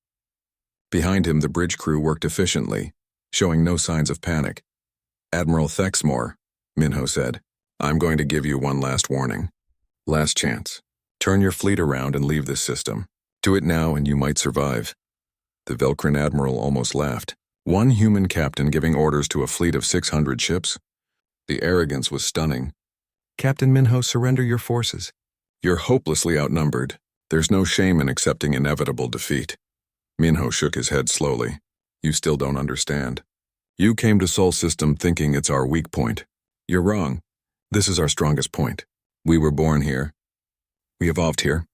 Behind him, the bridge crew worked efficiently, showing no signs of panic. Admiral Thexmore, Minho said, I'm going to give you one last warning. Last chance. Turn your fleet around and leave this system. Do it now and you might survive. The Velcrin admiral almost laughed. One human captain giving orders to a fleet of 600 ships? The arrogance was stunning. Captain Minho, surrender your forces. You're hopelessly outnumbered. There's no shame in accepting inevitable defeat. Minho shook his head slowly. You still don't understand. You came to Sol system thinking it's our weak point. You're wrong. This is our strongest point. We were born here. We evolved here.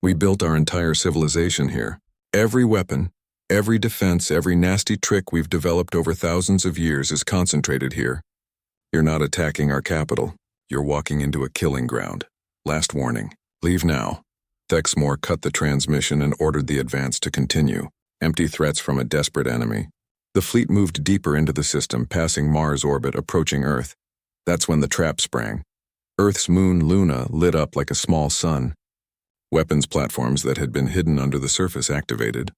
We built our entire civilization here. Every weapon, every defense, every nasty trick we've developed over thousands of years is concentrated here. You're not attacking our capital. You're walking into a killing ground. Last warning. Leave now. Thexmore cut the transmission and ordered the advance to continue. Empty threats from a desperate enemy. The fleet moved deeper into the system, passing Mars' orbit, approaching Earth. That's when the trap sprang. Earth's moon, Luna, lit up like a small sun. Weapons platforms that had been hidden under the surface activated.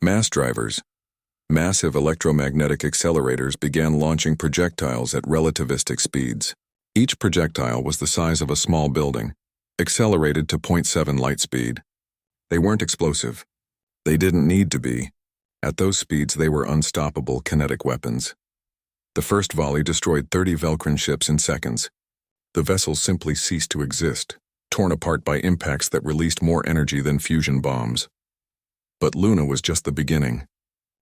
Mass drivers, massive electromagnetic accelerators, began launching projectiles at relativistic speeds. Each projectile was the size of a small building, accelerated to 0.7 light speed. They weren't explosive. They didn't need to be. At those speeds, they were unstoppable kinetic weapons. The first volley destroyed 30 Velcrin ships in seconds. The vessels simply ceased to exist, torn apart by impacts that released more energy than fusion bombs. But Luna was just the beginning.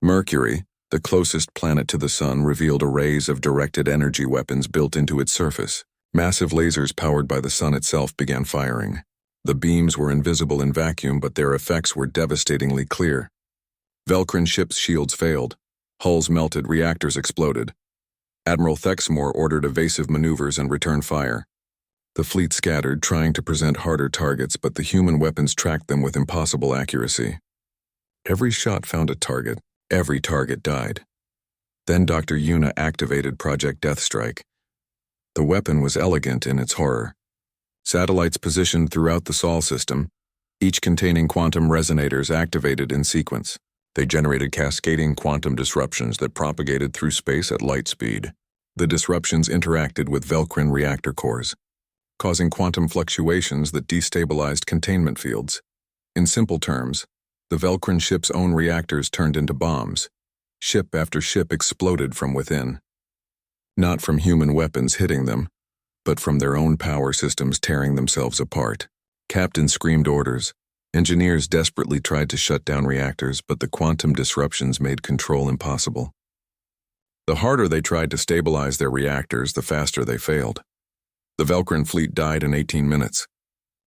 Mercury, the closest planet to the sun, revealed arrays of directed energy weapons built into its surface. Massive lasers powered by the sun itself began firing. The beams were invisible in vacuum, but their effects were devastatingly clear. Velcrin ships' shields failed. Hulls melted, reactors exploded. Admiral Thexmore ordered evasive maneuvers and returned fire. The fleet scattered, trying to present harder targets, but the human weapons tracked them with impossible accuracy. Every shot found a target. Every target died. Then Dr. Yuna activated Project Deathstrike. The weapon was elegant in its horror. Satellites positioned throughout the Sol system, each containing quantum resonators activated in sequence. They generated cascading quantum disruptions that propagated through space at light speed. The disruptions interacted with Velcrin reactor cores, causing quantum fluctuations that destabilized containment fields. In simple terms, the Velcrin ship's own reactors turned into bombs. Ship after ship exploded from within. Not from human weapons hitting them, but from their own power systems tearing themselves apart. Captains screamed orders. Engineers desperately tried to shut down reactors, but the quantum disruptions made control impossible. The harder they tried to stabilize their reactors, the faster they failed. The Velcrin fleet died in 18 minutes.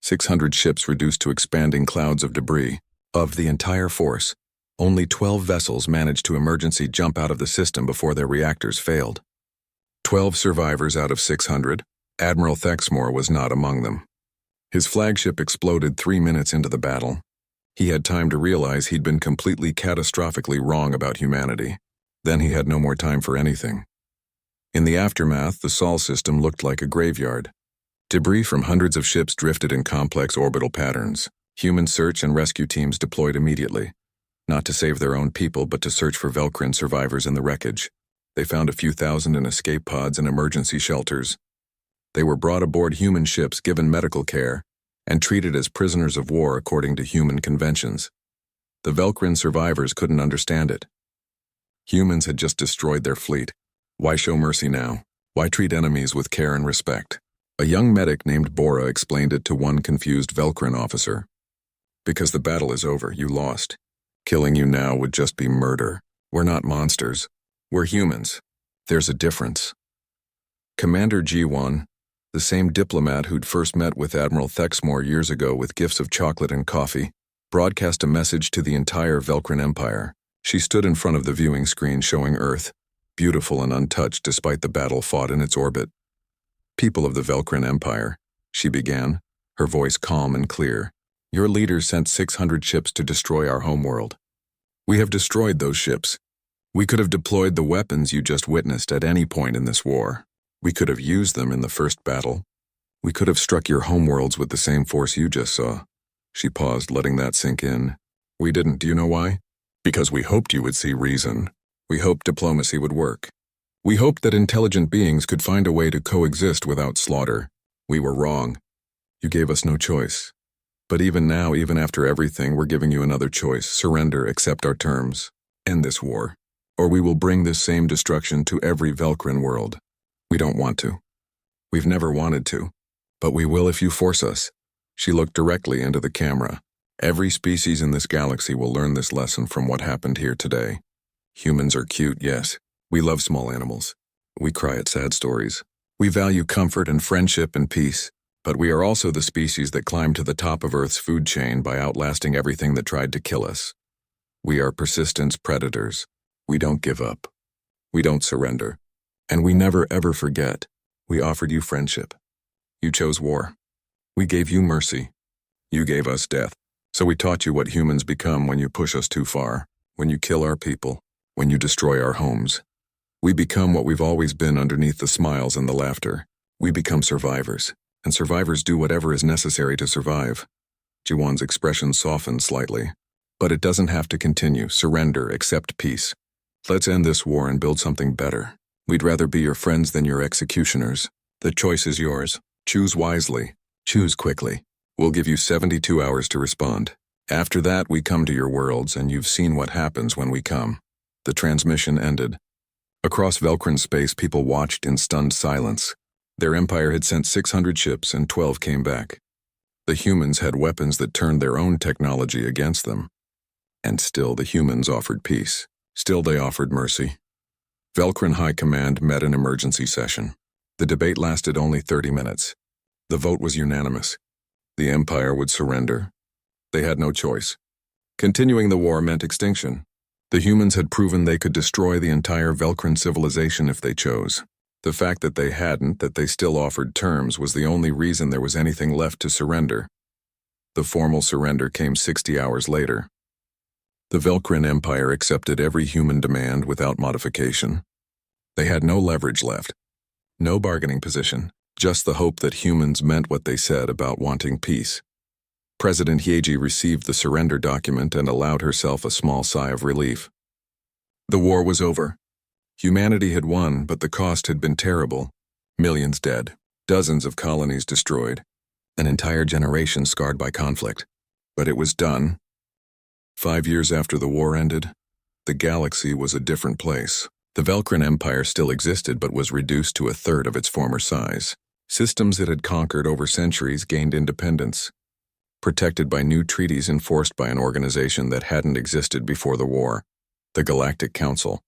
600 ships reduced to expanding clouds of debris. Of the entire force, only 12 vessels managed to emergency jump out of the system before their reactors failed. 12 survivors out of 600, Admiral Thexmore was not among them. His flagship exploded 3 minutes into the battle. He had time to realize he'd been completely catastrophically wrong about humanity. Then he had no more time for anything. In the aftermath, the Sol system looked like a graveyard. Debris from hundreds of ships drifted in complex orbital patterns. Human search and rescue teams deployed immediately, not to save their own people but to search for Velcrin survivors in the wreckage. They found a few thousand in escape pods and emergency shelters. They were brought aboard human ships, given medical care, and treated as prisoners of war according to human conventions. The Velcrin survivors couldn't understand it. Humans had just destroyed their fleet. Why show mercy now? Why treat enemies with care and respect? A young medic named Bora explained it to one confused Velcrin officer. Because the battle is over, you lost. Killing you now would just be murder. We're not monsters. We're humans. There's a difference. Commander G1, the same diplomat who'd first met with Admiral Thexmore years ago with gifts of chocolate and coffee, broadcast a message to the entire Velcrin Empire. She stood in front of the viewing screen showing Earth, beautiful and untouched despite the battle fought in its orbit. People of the Velcrin Empire, she began, her voice calm and clear. Your leaders sent 600 ships to destroy our homeworld. We have destroyed those ships. We could have deployed the weapons you just witnessed at any point in this war. We could have used them in the first battle. We could have struck your homeworlds with the same force you just saw. She paused, letting that sink in. We didn't. Do you know why? Because we hoped you would see reason. We hoped diplomacy would work. We hoped that intelligent beings could find a way to coexist without slaughter. We were wrong. You gave us no choice. But even now, even after everything, we're giving you another choice. Surrender, accept our terms. End this war. Or we will bring this same destruction to every Velcrin world. We don't want to. We've never wanted to. But we will if you force us. She looked directly into the camera. Every species in this galaxy will learn this lesson from what happened here today. Humans are cute, yes. We love small animals. We cry at sad stories. We value comfort and friendship and peace. But we are also the species that climbed to the top of Earth's food chain by outlasting everything that tried to kill us. We are persistence predators. We don't give up. We don't surrender. And we never ever forget. We offered you friendship. You chose war. We gave you mercy. You gave us death. So we taught you what humans become when you push us too far, when you kill our people, when you destroy our homes. We become what we've always been underneath the smiles and the laughter. We become survivors. And survivors do whatever is necessary to survive. Jiwan's expression softened slightly. But it doesn't have to continue. Surrender, accept peace. Let's end this war and build something better. We'd rather be your friends than your executioners. The choice is yours. Choose wisely. Choose quickly. We'll give you 72 hours to respond. After that, we come to your worlds, and you've seen what happens when we come. The transmission ended. Across Velcrin space, people watched in stunned silence. Their empire had sent 600 ships and 12 came back. The humans had weapons that turned their own technology against them. And still the humans offered peace. Still they offered mercy. Velcrin High Command met an emergency session. The debate lasted only 30 minutes. The vote was unanimous. The Empire would surrender. They had no choice. Continuing the war meant extinction. The humans had proven they could destroy the entire Velcrin civilization if they chose. The fact that they hadn't, that they still offered terms, was the only reason there was anything left to surrender. The formal surrender came 60 hours later. The Velcrin Empire accepted every human demand without modification. They had no leverage left, no bargaining position, just the hope that humans meant what they said about wanting peace. President Hyeji received the surrender document and allowed herself a small sigh of relief. The war was over. Humanity had won, but the cost had been terrible. Millions dead, dozens of colonies destroyed, an entire generation scarred by conflict. But it was done. 5 years after the war ended, the galaxy was a different place. The Velcrin Empire still existed but was reduced to a third of its former size. Systems it had conquered over centuries gained independence. protected by new treaties enforced by an organization that hadn't existed before the war, the Galactic Council.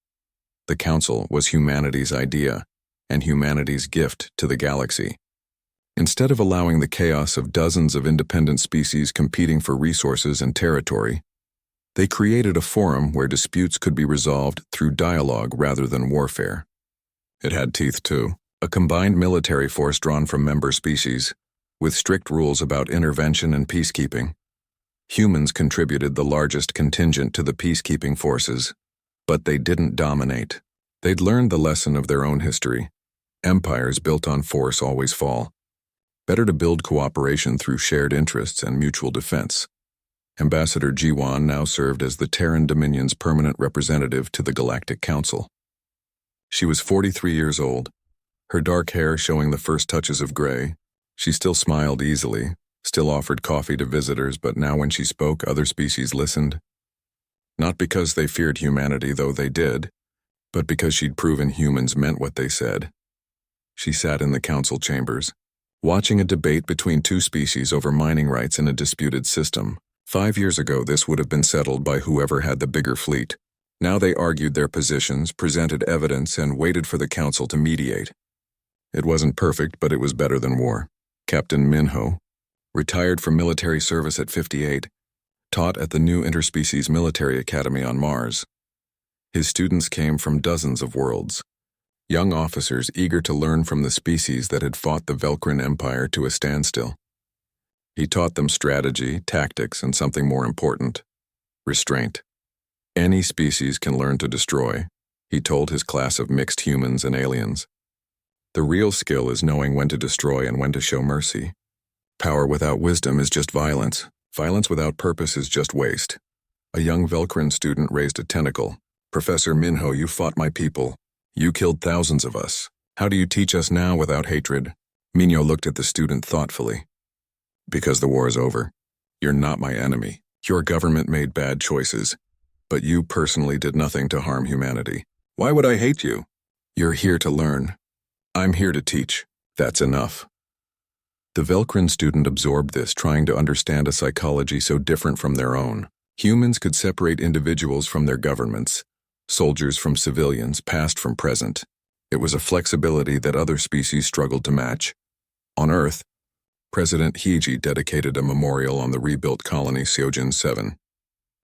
The Council was humanity's idea and humanity's gift to the galaxy. Instead of allowing the chaos of dozens of independent species competing for resources and territory, they created a forum where disputes could be resolved through dialogue rather than warfare. It had teeth too, a combined military force drawn from member species, with strict rules about intervention and peacekeeping. Humans contributed the largest contingent to the peacekeeping forces, but they didn't dominate. They'd learned the lesson of their own history. Empires built on force always fall. Better to build cooperation through shared interests and mutual defense. Ambassador Jiwan now served as the Terran Dominion's permanent representative to the Galactic Council. She was 43 years old, her dark hair showing the first touches of gray. She still smiled easily, still offered coffee to visitors, but now when she spoke, other species listened. Not because they feared humanity, though they did, but because she'd proven humans meant what they said. She sat in the council chambers, watching a debate between two species over mining rights in a disputed system. 5 years ago, this would have been settled by whoever had the bigger fleet. Now they argued their positions, presented evidence, and waited for the council to mediate. It wasn't perfect, but it was better than war. Captain Minho, retired from military service at 58, taught at the new Interspecies Military Academy on Mars. His students came from dozens of worlds, young officers eager to learn from the species that had fought the Velcrin Empire to a standstill. He taught them strategy, tactics, and something more important, restraint. Any species can learn to destroy, he told his class of mixed humans and aliens. The real skill is knowing when to destroy and when to show mercy. Power without wisdom is just violence. Violence without purpose is just waste. A young Velcrin student raised a tentacle. Professor Minho, you fought my people. You killed thousands of us. How do you teach us now without hatred? Minho looked at the student thoughtfully. Because the war is over. You're not my enemy. Your government made bad choices, but you personally did nothing to harm humanity. Why would I hate you? You're here to learn. I'm here to teach. That's enough. The Velcrin student absorbed this, trying to understand a psychology so different from their own. Humans could separate individuals from their governments, soldiers from civilians, past from present. It was a flexibility that other species struggled to match. On Earth, President Heiji dedicated a memorial on the rebuilt colony Seojin 7.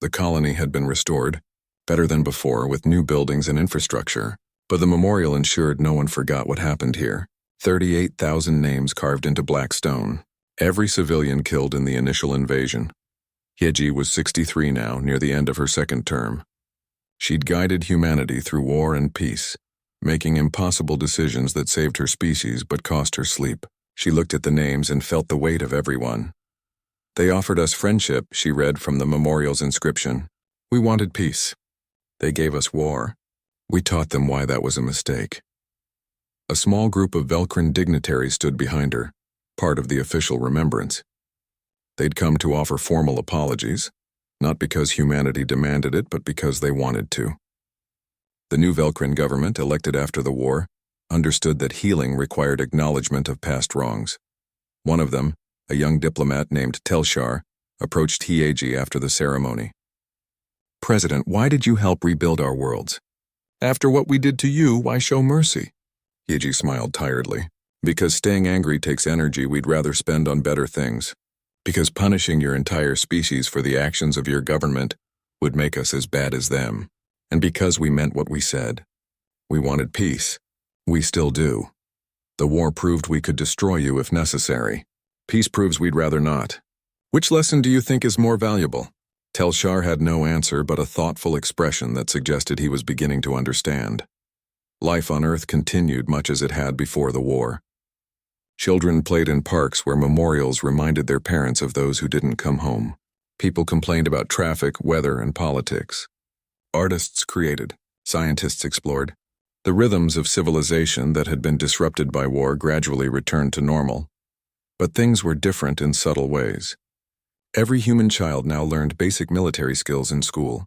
The colony had been restored, better than before, with new buildings and infrastructure, but the memorial ensured no one forgot what happened here. 38,000 names carved into black stone, every civilian killed in the initial invasion. Heiji was 63 now, near the end of her second term. She'd guided humanity through war and peace, making impossible decisions that saved her species but cost her sleep. She looked at the names and felt the weight of everyone. They offered us friendship, she read from the memorial's inscription. We wanted peace. They gave us war. We taught them why that was a mistake. A small group of Velcrin dignitaries stood behind her, part of the official remembrance. They'd come to offer formal apologies, not because humanity demanded it, but because they wanted to. The new Velcrin government, elected after the war, understood that healing required acknowledgement of past wrongs. One of them, a young diplomat named Telshar, approached Heiji after the ceremony. President, why did you help rebuild our worlds? After what we did to you, why show mercy? Heiji smiled tiredly. Because staying angry takes energy we'd rather spend on better things. Because punishing your entire species for the actions of your government would make us as bad as them. And because we meant what we said. We wanted peace. We still do. The war proved we could destroy you if necessary. Peace proves we'd rather not. Which lesson do you think is more valuable? Telshar had no answer but a thoughtful expression that suggested he was beginning to understand. Life on Earth continued much as it had before the war. Children played in parks where memorials reminded their parents of those who didn't come home. People complained about traffic, weather, and politics. Artists created. Scientists explored. The rhythms of civilization that had been disrupted by war gradually returned to normal. But things were different in subtle ways. Every human child now learned basic military skills in school.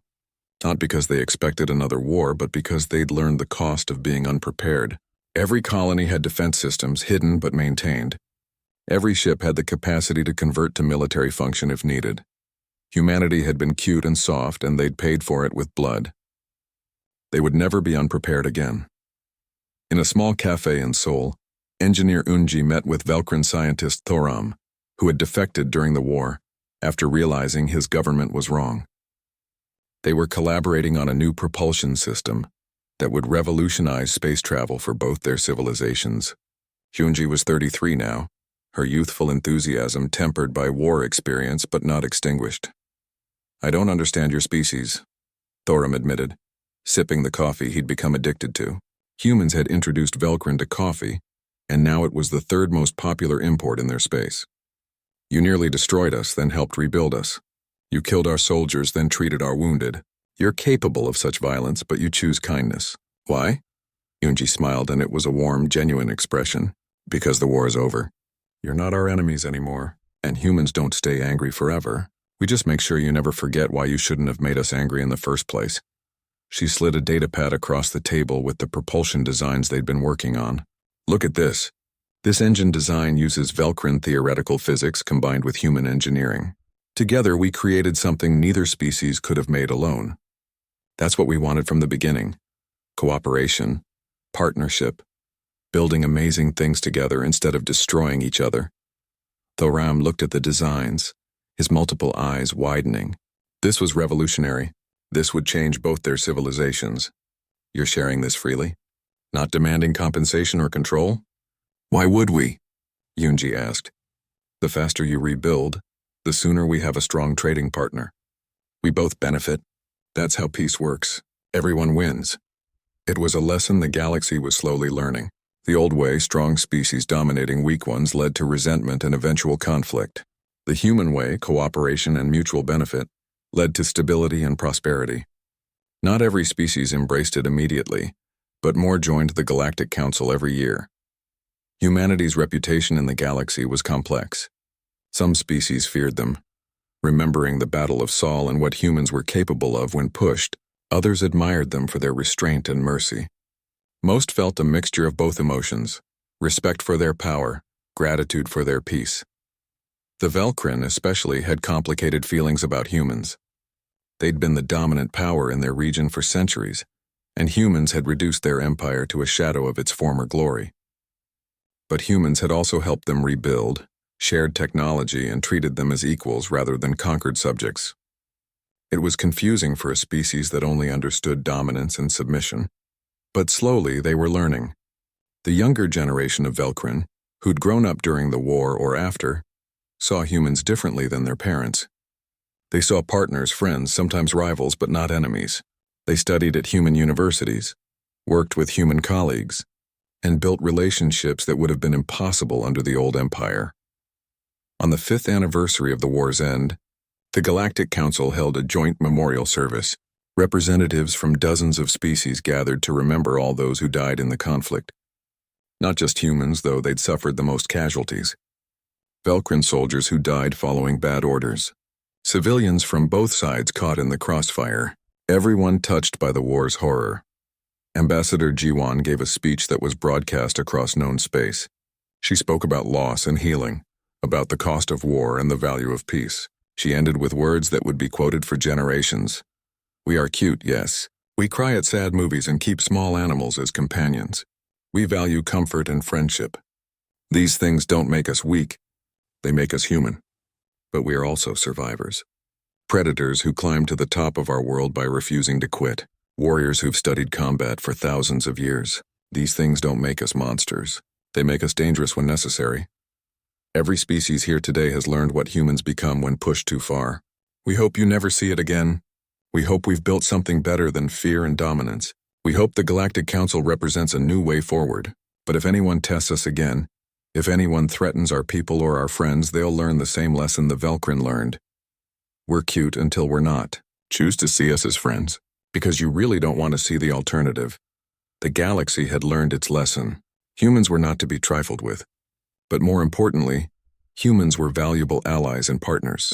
Not because they expected another war, but because they'd learned the cost of being unprepared. Every colony had defense systems hidden but maintained. Every ship had the capacity to convert to military function if needed. Humanity had been cute and soft, and they'd paid for it with blood. They would never be unprepared again. In a small cafe in Seoul, Engineer Unji met with Velkran scientist Thoram, who had defected during the war after realizing his government was wrong. They were collaborating on a new propulsion system that would revolutionize space travel for both their civilizations. Hyunji was 33 now, her youthful enthusiasm tempered by war experience but not extinguished. "I don't understand your species," Thoram admitted, sipping the coffee he'd become addicted to. Humans had introduced Velkran to coffee, and now it was the third most popular import in their space. "You nearly destroyed us, then helped rebuild us. You killed our soldiers, then treated our wounded. You're capable of such violence, but you choose kindness. Why?" Yunji smiled, and it was a warm, genuine expression. "Because the war is over. You're not our enemies anymore, and humans don't stay angry forever. We just make sure you never forget why you shouldn't have made us angry in the first place." She slid a datapad across the table with the propulsion designs they'd been working on. "Look at this. This engine design uses Velkran theoretical physics combined with human engineering. Together, we created something neither species could have made alone. That's what we wanted from the beginning. Cooperation, partnership, building amazing things together instead of destroying each other." Thoram looked at the designs, his multiple eyes widening. This was revolutionary. This would change both their civilizations. "You're sharing this freely? Not demanding compensation or control?" "Why would we?" Yunji asked. "The faster you rebuild, the sooner we have a strong trading partner. We both benefit. That's how peace works. Everyone wins." It was a lesson the galaxy was slowly learning. The old way, strong species dominating weak ones, led to resentment and eventual conflict. The human way, cooperation and mutual benefit, led to stability and prosperity. Not every species embraced it immediately, but more joined the Galactic Council every year. Humanity's reputation in the galaxy was complex. Some species feared them, remembering the Battle of Saul and what humans were capable of when pushed. Others admired them for their restraint and mercy. Most felt a mixture of both emotions, respect for their power, gratitude for their peace. The Velkran especially had complicated feelings about humans. They'd been the dominant power in their region for centuries, and humans had reduced their empire to a shadow of its former glory. But humans had also helped them rebuild, shared technology, and treated them as equals rather than conquered subjects. It was confusing for a species that only understood dominance and submission. But slowly they were learning. The younger generation of Velkran, who'd grown up during the war or after, saw humans differently than their parents. They saw partners, friends, sometimes rivals, but not enemies. They studied at human universities, worked with human colleagues, and built relationships that would have been impossible under the old empire. On the 5th anniversary of the war's end, the Galactic Council held a joint memorial service. Representatives from dozens of species gathered to remember all those who died in the conflict. Not just humans, though they'd suffered the most casualties. Velkran soldiers who died following bad orders. Civilians from both sides caught in the crossfire. Everyone touched by the war's horror. Ambassador Jiwon gave a speech that was broadcast across known space. She spoke about loss and healing, about the cost of war and the value of peace. She ended with words that would be quoted for generations. "We are cute, yes. We cry at sad movies and keep small animals as companions. We value comfort and friendship. These things don't make us weak. They make us human. But we are also survivors. Predators who climb to the top of our world by refusing to quit. Warriors who've studied combat for thousands of years. These things don't make us monsters. They make us dangerous when necessary. Every species here today has learned what humans become when pushed too far. We hope you never see it again. We hope we've built something better than fear and dominance. We hope the Galactic Council represents a new way forward. But if anyone tests us again, if anyone threatens our people or our friends, they'll learn the same lesson the Velkran learned. We're cute until we're not. Choose to see us as friends, because you really don't want to see the alternative." The galaxy had learned its lesson. Humans were not to be trifled with. But more importantly, humans were valuable allies and partners.